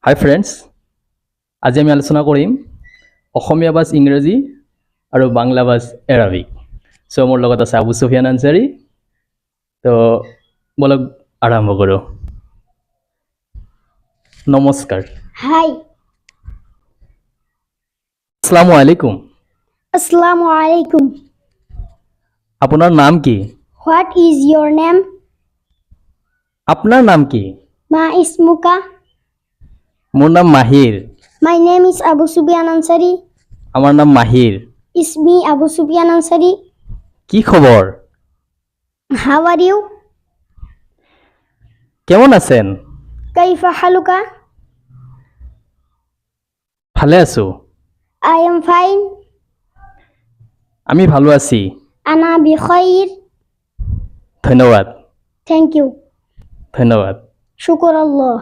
High friends, আজি আমি আলোচনা কৰিম অসমীয়া বাছ ইংৰাজী আৰু বাংলা বাছ এৰাবিক। চ' মোৰ লগত আছে আবু সুফিয়ান আনচাৰী। তো বলক আৰম্ভ কৰোঁ। নমস্কাৰ। Hi. আসসালামু আলাইকুম। Assalamu alaikum. আপোনাৰ নাম কি? What is your name? আপোনাৰ নাম কি? Ma ismuka? মোৰ নাম মাহিৰ। My name is Abu Sufyan Ansari. আমাৰ নাম মাহিৰ। Ismi Abu Sufyan Ansari. কি খবৰ? How are you? কেমন আছেন? Kaifa haluka? ভালে আছোঁ। I am fine. আমি ভালো আছি। Ana bi khair. ধন্যবাদ। Thank you. ধন্যবাদ। Shukr Allah.